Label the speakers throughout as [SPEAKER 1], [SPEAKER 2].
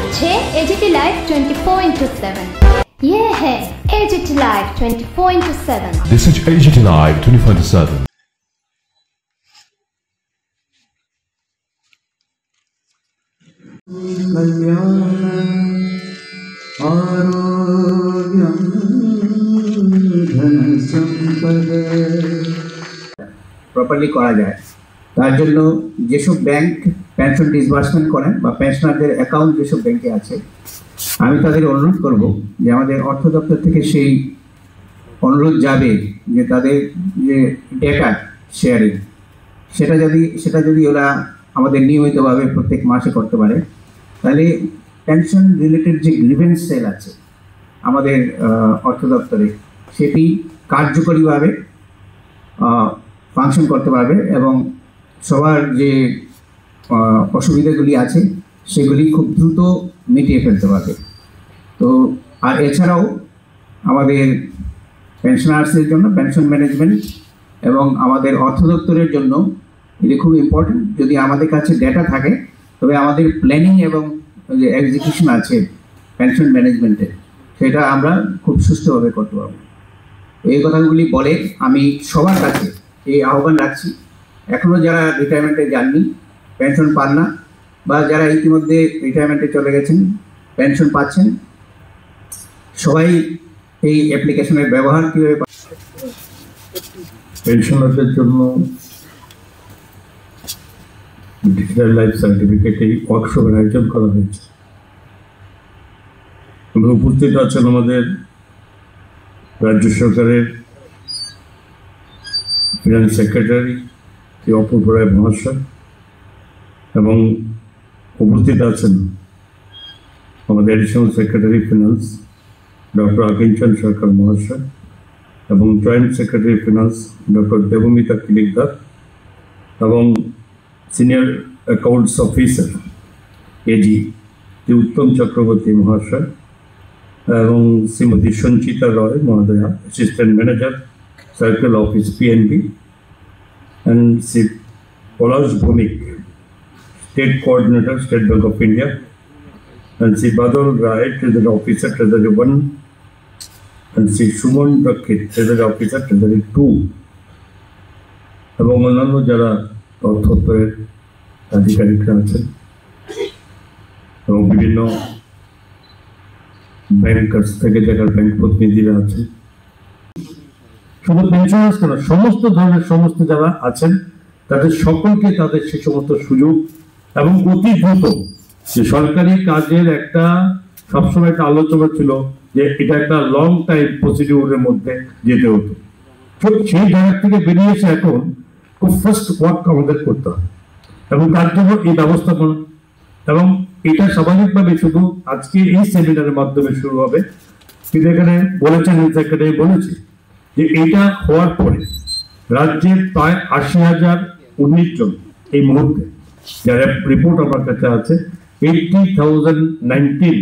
[SPEAKER 1] হচ্ছে AGT live 24/7। ये है AGT live 24/7।
[SPEAKER 2] This is AGT Live 24/7.
[SPEAKER 3] Properly করা যায়, তার জন্য যেসব ব্যাংক পেনশন ডিসবার্সমেন্ট করেন বা পেনশনারদের অ্যাকাউন্ট যেসব ব্যাংকে আছে, আমি তাদের অনুরোধ করব যে আমাদের অর্থ দপ্তর থেকে সেই অনুরোধ যাবে যে তাদের যে ডেটা শেয়ারিং সেটা যদি ওরা আমাদের নিয়মিতভাবে প্রত্যেক মাসে করতে পারে, তাহলে পেনশন রিলেটেড যে গ্রিভেন্স সেল আছে আমাদের অর্থ দপ্তরে, সেটি কার্যকরীভাবে ফাংশন করতে পারবে এবং সবার যে অসুবিধাগুলি আছে সেগুলি খুব দ্রুত মিটিয়ে ফেলতে পারবে। তো আর এছাড়াও আমাদের পেনশনার্সদের জন্য পেনশন ম্যানেজমেন্ট এবং আমাদের অর্থ দপ্তরের জন্য এটি খুব ইম্পর্টেন্ট। যদি আমাদের কাছে ডেটা থাকে তবে আমাদের প্ল্যানিং এবং যে এক্সিকিউশন আছে পেনশন ম্যানেজমেন্টে, সেটা আমরা খুব সুষ্ঠুভাবে করতে পারবো। এই কথাগুলি বলে আমি সবার কাছে এই আহ্বান রাখছি, এখনও যারা রিটায়ারমেন্টে যাননি, পেনশন পান না, বা যারা ইতিমধ্যে রিটায়ারমেন্টে চলে গেছেন পেনশন পাচ্ছেন, সবাই এই অ্যাপ্লিকেশনের ব্যবহার কীভাবে
[SPEAKER 4] পেনশনারদের জন্য ডিজিটাল লাইফ সার্টিফিকেট এই ওয়ার্কশপের আয়োজন করা হয়েছে। উপস্থিত আছেন আমাদের রাজ্য সরকারের ফিনান্স সেক্রেটারি শ্রী অপূর্ব রায় মহাশয়, এবং উপস্থিত আছেন আমাদের additional secretary finance doctor Akinchan Sarkar মহাশয়, এবং joint secretary finance doctor Debmita Kilikdar, এবং senior accounts officer AG Shri Uttam Chakraborty মহাশয়, এবং শ্রীমতী সঞ্চিতা রয় মহোদয়া, assistant manager circle office PNB, and Sri Polash Bhumik, State Coordinator, State Bank of India, and Sri Badal Rai, Treasury Officer, Treasury 1, and Sri Shumon Rakit, Treasury Officer, Treasury 2, এবং অন্যান্য যারা অর্থ দপ্তরের আধিকারিকরা আছেন এবং বিভিন্ন ব্যাংকার্স থেকে যারা ব্যাংক প্রতিনিধিরা আছেন, শুধু পেনশনার্স কেন, সমস্ত ধরনের সমস্ত যারা আছেন তাদের সকলকে তাদের সে সমস্ত সুযোগ এবং অতি দ্রুত যে সরকারি কাজের একটা সবসময় একটা আলোচনা ছিল যে এটা একটা লং টাইম প্রসিডিউরের মধ্যে যেতে হতো, সেই জায়গা থেকে বেরিয়ে এসে এখন খুব ফার্স্ট ওয়ার্ক আমাদের করতে হয় এবং তার জন্য এই ব্যবস্থাপনা, এবং এটা স্বাভাবিকভাবে শুধু আজকে এই সেমিনারের মাধ্যমে শুরু হবে, কিন্তু এখানে বলেছেন সেক্রেটারি বলেছে যে এটা হওয়ার পরে রাজ্যের প্রায় 80,019 জন এই মুহূর্তে যারা রিপোর্ট আমার কাছে আছে, 80,019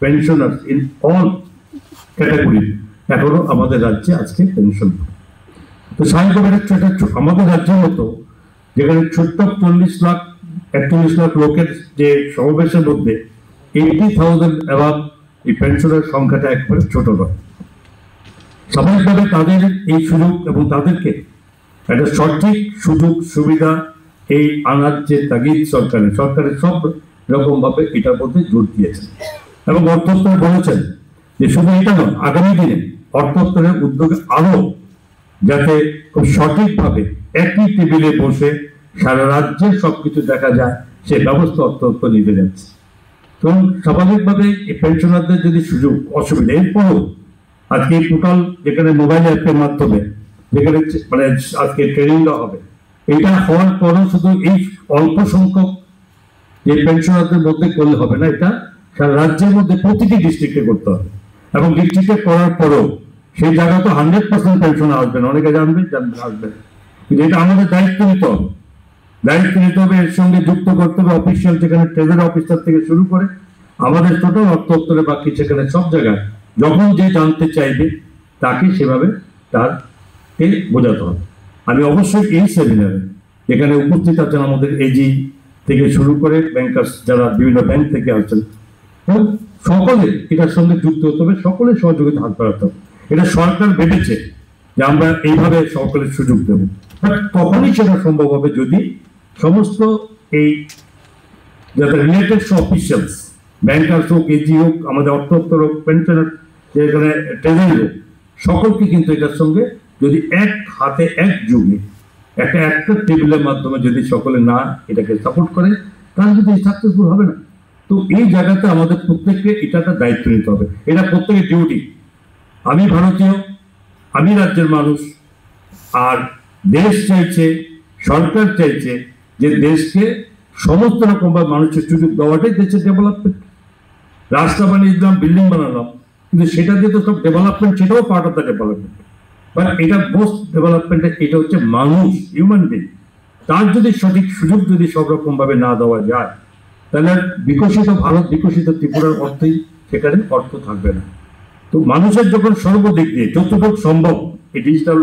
[SPEAKER 4] পেনশনার্স ইন অল ক্যাটাগরি এখনো আমাদের রাজ্যে আজকে পেনশন। তো স্বাভাবিকভাবে আমাদের রাজ্যের মতো যেখানে ছোট্ট 41 লাখ লোকের যে সমাবেশের মধ্যে 80,000 অ্যাভাব এই পেনশনের সংখ্যাটা একবারে ছোট নয়। স্বাভাবিকভাবে তাদের এই সুযোগ এবং তাদেরকে একটা সঠিক সুযোগ সুবিধা এই আনার যে তাগিদ সরকারের সব রকম ভাবে এটার মধ্যে জোর দিয়েছেন, এবং অর্থ দপ্তর বলেছেন যে শুধু এটা নয়, আগামী দিনে অর্থ দপ্তরের উদ্যোগে আরো যাতে খুব সঠিকভাবে একই টেবিলে বসে সারা রাজ্যে সবকিছু দেখা যায় সে ব্যবস্থা অর্থ দপ্তর নিতে যাচ্ছে। তো স্বাভাবিকভাবে এই পেনশনারদের যদি সুযোগ অসুবিধা, এরপরও আজকে টোটাল যেখানে মোবাইল অ্যাপের মাধ্যমে যেখানে মানে আজকে ট্রেনিং দেওয়া হবে, এটা হওয়ার পরও শুধু এই অল্প সংখ্যক যে পেনশনারদের মধ্যে করলে হবে না, এটা সারা রাজ্যের মধ্যে প্রতিটি ডিস্ট্রিক্টে করতে হবে, এবং ডিস্ট্রিক্টে করার পরেও সেই জায়গা তো 100% পেনশন আসবে না, অনেকে জানবেন আসবে, কিন্তু এটা আমাদের দায়িত্ব নিতে হবে, এর সঙ্গে যুক্ত করতে হবে অফিসিয়াল, যেখানে ট্রেজারি অফিসার থেকে শুরু করে আমাদের টোটাল অর্থ দপ্তরে বাকি সেখানে সব জায়গায় যখন যে জানতে চাইবে তাকে সেভাবে তারকে বোঝাতে হবে। আমি অবশ্যই এই সেমিনারে যেখানে উপস্থিত আছেন আমাদের এজি থেকে শুরু করে ব্যাংকার্স যারা বিভিন্ন ব্যাংক থেকে আসছেন, এবং সকলে এটার সঙ্গে যুক্ত হতে হবে, সকলে সহযোগিতা হাত বাড়াতে হবে। এটা সরকার ভেবেছে যে আমরা এইভাবে সকলের সুযোগ দেব, বাট তখনই সেটা সম্ভব হবে যদি সমস্ত এই যাদের রিলেটেড অফিসিয়ালস, ব্যাংকার্স হোক, এজি হোক, আমাদের অর্থদপ্তর হোক, পেনশনার, যেখানে ট্রেজারি হোক, সকলকে কিন্তু এটার সঙ্গে যদি এক হাতে এক যুগে একটা টেবিলের মাধ্যমে যদি সকলে না এটাকে সাপোর্ট করে, তাহলে কিন্তু সাকসেসফুল হবে না। তো এই জায়গাতে আমাদের প্রত্যেককে এটা একটা দায়িত্ব নিতে হবে, এটা প্রত্যেকের ডিউটি। আমি ভারতীয়, আমি রাজ্যের মানুষ, আর দেশ চাইছে, সরকার চাইছে যে দেশকে সমস্ত রকম বা মানুষের সুযোগ দেওয়াটাই দেশের ডেভেলপমেন্ট। রাস্তা বানিয়ে দিলাম, বিল্ডিং বানালাম, কিন্তু সেটা দিয়ে তো সব ডেভেলপমেন্ট, সেটাও part of the development. But এটা মোস্ট ডেভেলপমেন্ট, এটা হচ্ছে মানুষ, হিউম্যান বিং। তার যদি সঠিক সুযোগ যদি সব রকম ভাবে না দেওয়া যায়, তাহলে বিকশিত ভারত, বিকশিত ত্রিপুরার অর্থেই সেখানে অর্থ থাকবে না। তো মানুষের যখন সর্বদিক দিয়ে যতটুকু সম্ভব এই ডিজিটাল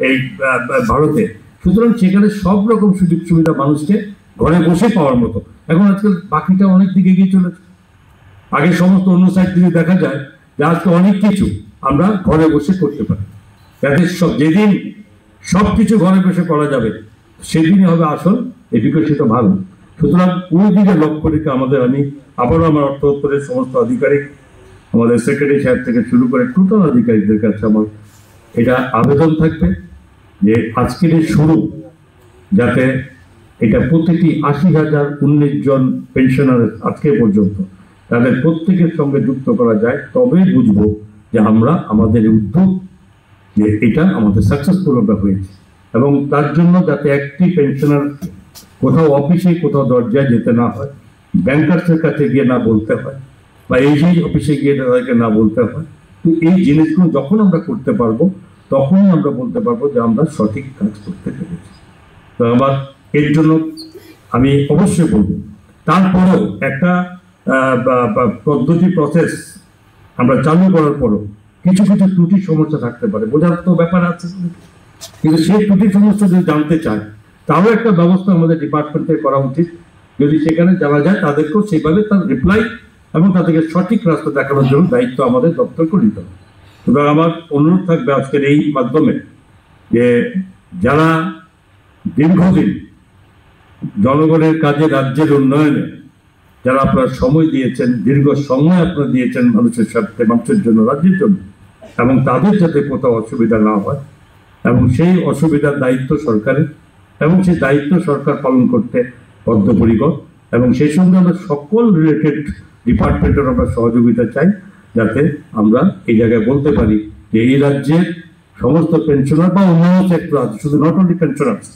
[SPEAKER 4] এই ভারতে, সুতরাং সেখানে সব রকম সুযোগ সুবিধা মানুষকে ঘরে বসে পাওয়ার মতো। এখন আজকাল বাকিটা অনেক দিকে এগিয়ে চলেছে। আগে সমস্ত অন্য সাইড থেকে দেখা যায় যে আজকে অনেক কিছু আমরা ঘরে বসে করতে পারি। যাতে যেদিন সবকিছু ঘরে বসে করা যাবে, সেদিনই হবে আসল এই বিকশিত ভারত। সুতরাং ওই দিকে লক্ষ্য রেখে আমি আবারও আমার অর্থ দপ্তরের সমস্ত আধিকারিক, আমাদের সেক্রেটারি সাহেব থেকে শুরু করে টোটাল আধিকারিকদের কাছে আমার এটা আবেদন থাকবে যে আজকের এই শুরু যাতে এটা প্রত্যেকটি 80,000 19 জন পেনশনার আজকে পর্যন্ত তাদের প্রত্যেকের সঙ্গে যুক্ত করা যায়, তবে বুঝবো যে আমরা আমাদের উদ্যোগ যে এটা আমাদের সাকসেসফুল হয়েছে। এবং তার জন্য যাতে একটি পেনশনার কোথাও অফিসে, কোথাও দরজায় যেতে না হয়, ব্যাংকার্সের কাছে গিয়ে না বলতে হয়, বা এই অফিসে গিয়ে তাদেরকে না বলতে হয়। তো এই জিনিসগুলো যখন আমরা করতে পারবো, তখনই আমরা বলতে পারবো যে আমরা সঠিক কাজ করতে পেরেছি। তো আমার এর জন্য আমি অবশ্যই বলবো, তারপরেও একটা পদ্ধতি প্রসেস আমরা চালু করার পরও কিছু কিছু ত্রুটি সমস্যা থাকতে পারে, বোঝার তো ব্যাপার আছে। কিন্তু সেই ত্রুটি সমস্যা যদি জানতে চায়, তারও একটা ব্যবস্থা আমাদের ডিপার্টমেন্টে করা উচিত। যদি সেখানে জানা যায়, তাদেরকেও সেইভাবে তার রিপ্লাই এবং তাদেরকে সঠিক রাস্তা দেখানোর জন্য দায়িত্ব আমাদের দপ্তরকে নিতে হবে। সুতরাং আমার অনুরোধ থাকবে আজকের এই মাধ্যমে যে যারা দীর্ঘদিন জনগণের কাজে, রাজ্যের উন্নয়নে যারা আপনারা সময় দিয়েছেন, দীর্ঘ সময় আপনারা দিয়েছেন মানুষের স্বার্থে, মানুষের জন্য, রাজ্যের জন্য, এবং তাদের যাতে কোথাও অসুবিধা না হয়, এবং সেই অসুবিধার দায়িত্ব সরকারের, এবং সেই দায়িত্ব সরকার পালন করতে বদ্ধপরিকর। এবং সেই সঙ্গে আমরা সকল রিলেটেড ডিপার্টমেন্টের আমরা সহযোগিতা চাই, যাতে আমরা এই জায়গায় বলতে পারি যে এই রাজ্যের সমস্ত পেনশনার বা অন্যান্য সেক্টর আছে, শুধু নট অনলি পেনশনার্স,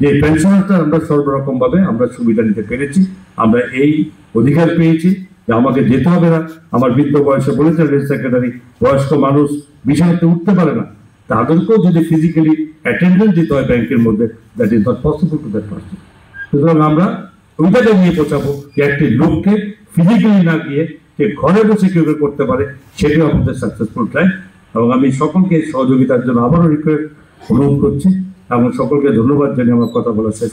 [SPEAKER 4] যে পেনশনারটা আমরা সর্বরকম ভাবে আমরা সুবিধা নিতে পেরেছি। আমরা এই অধিকার পেয়েছি যে আমাকে যেতে হবে না। আমার বৃদ্ধ বয়সে বলেছেন রেল সেক্রেটারি, বয়স্ক মানুষ বিছানাতে উঠতে পারে না, তাদেরকেও যদি ফিজিক্যালি অ্যাটেন্ডেন্স দিতে হয় ব্যাংকের মধ্যে, that is not possible to that person. সুতরাং আমরা ওইটাকে নিয়ে পৌঁছাবো যে একটি লোককে ফিজিক্যালি না গিয়ে যে ঘরে বসে কেউ করতে পারে, সেটাও আমাদের সাকসেসফুল ট্রাই। এবং আমি সকলকে সহযোগিতার জন্য আবারও অনুরোধ করছি এবং সকলকে ধন্যবাদ জানিয়ে আমার কথা বলা শেষ।